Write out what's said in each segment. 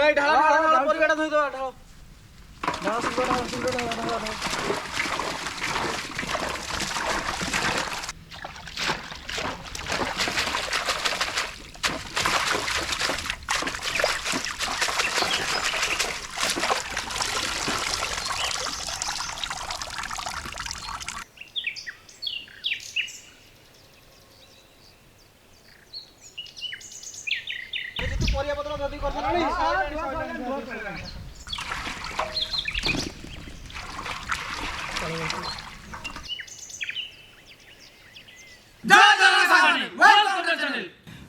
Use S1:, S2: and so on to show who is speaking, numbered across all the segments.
S1: ନାଇଁ ଢାଳ ପରିବାଟା ଧୋଇ ଦବା ଢାଳ परिया पत्र जदी करछलानी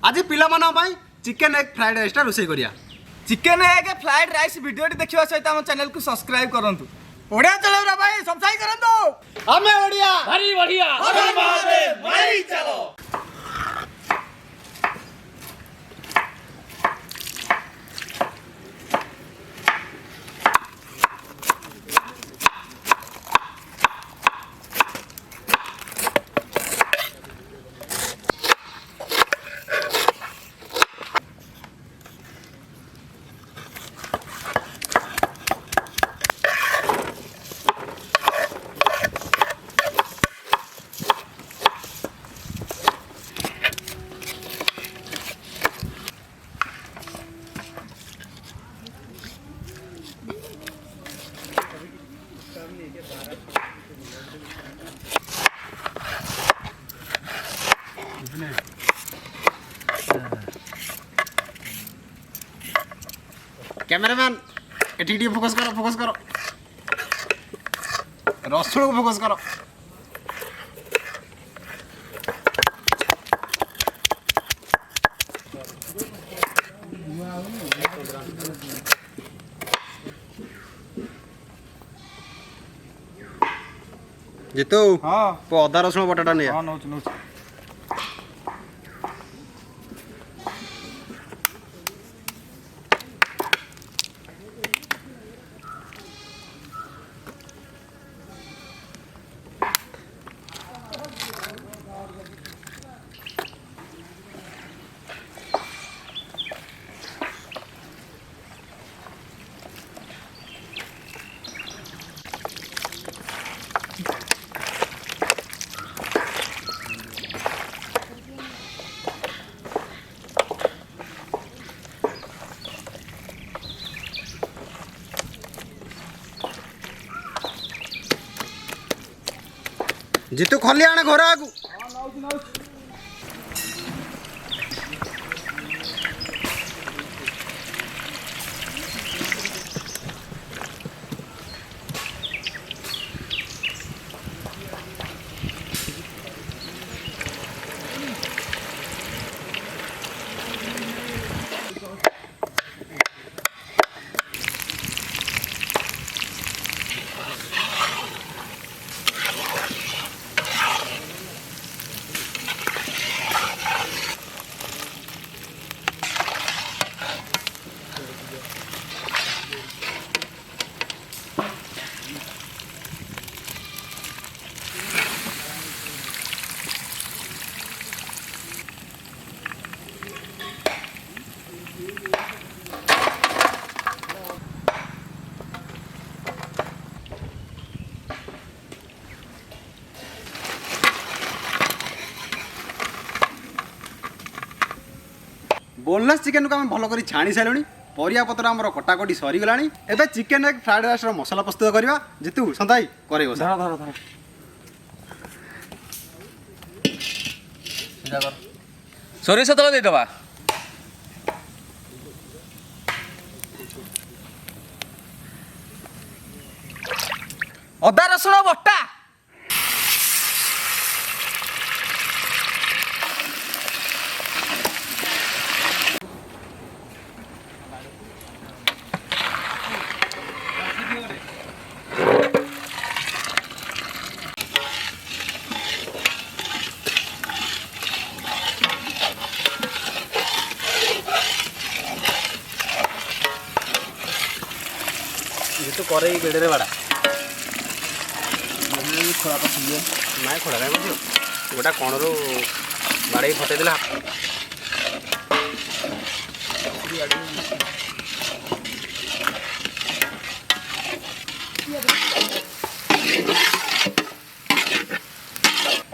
S2: आज पिला माना पाई चिकन एग फ्राइड राइस टा रोसे करिया।
S1: Chicken egg fried rice video देखिवा सहित हम चैनल को सब्सक्राइब करंतु। ओडिया चलो रे भाई सब्सक्राइब करंतु।
S2: हमें ओडिया
S3: भारी बढ़िया
S1: हर महादेव मारी चलो।
S2: कैमरामैन एटी फोकस करो रसुण को फोकस करो। जितु
S1: हां
S2: तो अदा रसुण बटाटा नहीं
S1: हां नोच नोच
S2: जितु खली आने घर आगु बोनलेस चिकन को आम भल कर छाणी सारे परिया पत्र आम कटाकटी सरीगला एवं चिकेन एग फ्राइड राइस मसला प्रस्तुत करवा जितु सन्ताई करे
S3: सोरिष तेल देदबा
S1: अदा रसुण बटा
S2: तो करे बेड़े बाड़ा खोला ना खोला ना गोटा कण रू बाड़े फटेदेला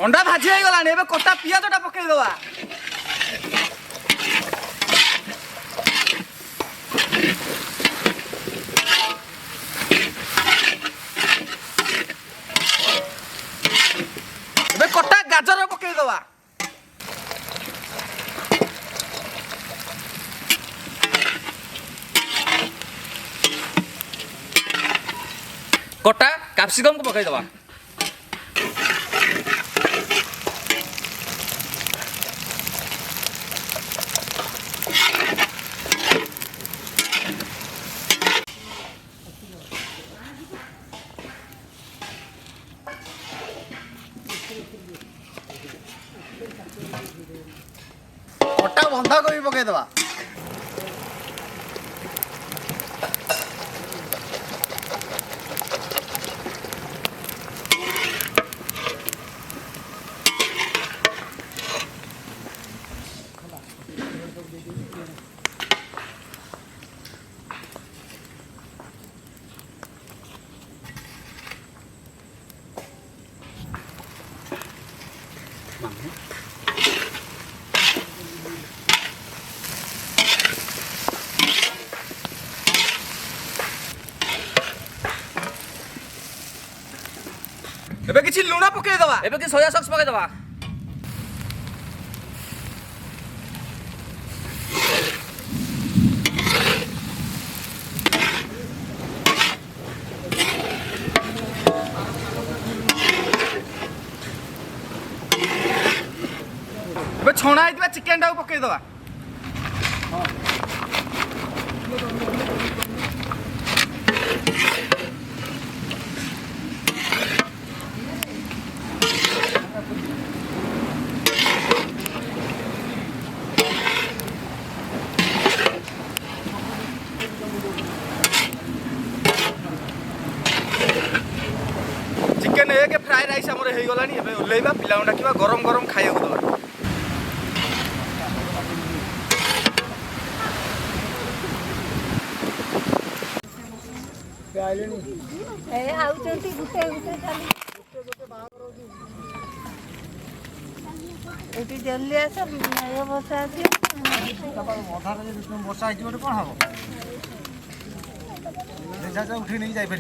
S1: अंडा भाजी हो गलानी एबे कटा पियाजटा पकई दवा एबे कटा गाजर पकई दवा कटा कैप्सिकम को पकई दवा
S2: କଟା ବନ୍ଧାକୋବି ପକେଇଦବା।
S1: एबे किछि लूण पकई दवा
S3: एबे कि सोया सॉस पके दबा
S1: एबे छणा आइतबा चिकन टाको पकई दवा चिकन एक फ्राई राइस हमर हे गलानी एबे ओलेबा पिला डाकिबा गरम गरम खाइया को दवा
S4: ए आउचंती गुटे गुटे खाली एटी जल्दी आस नया बसा आसी
S5: अधार वर्षा हो कौन हम जा उठे नहीं जापर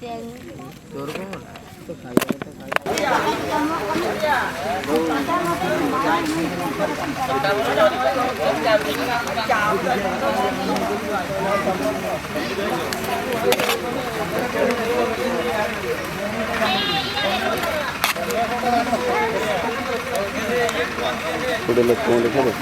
S4: चली
S5: तोर कौन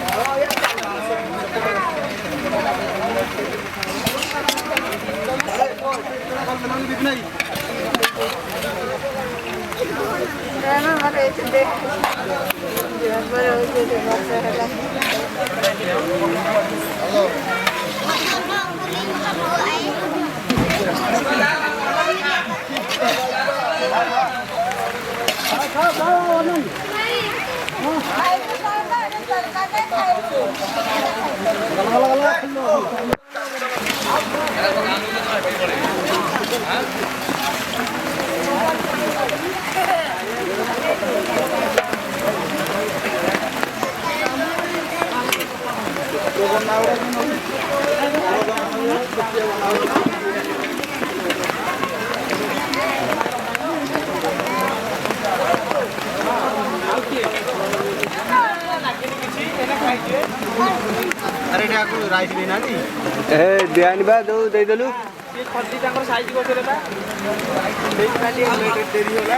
S2: अरे राइस देना
S5: दियानी बा दो दे देलु
S1: खर्ची साइज करते डेरी होला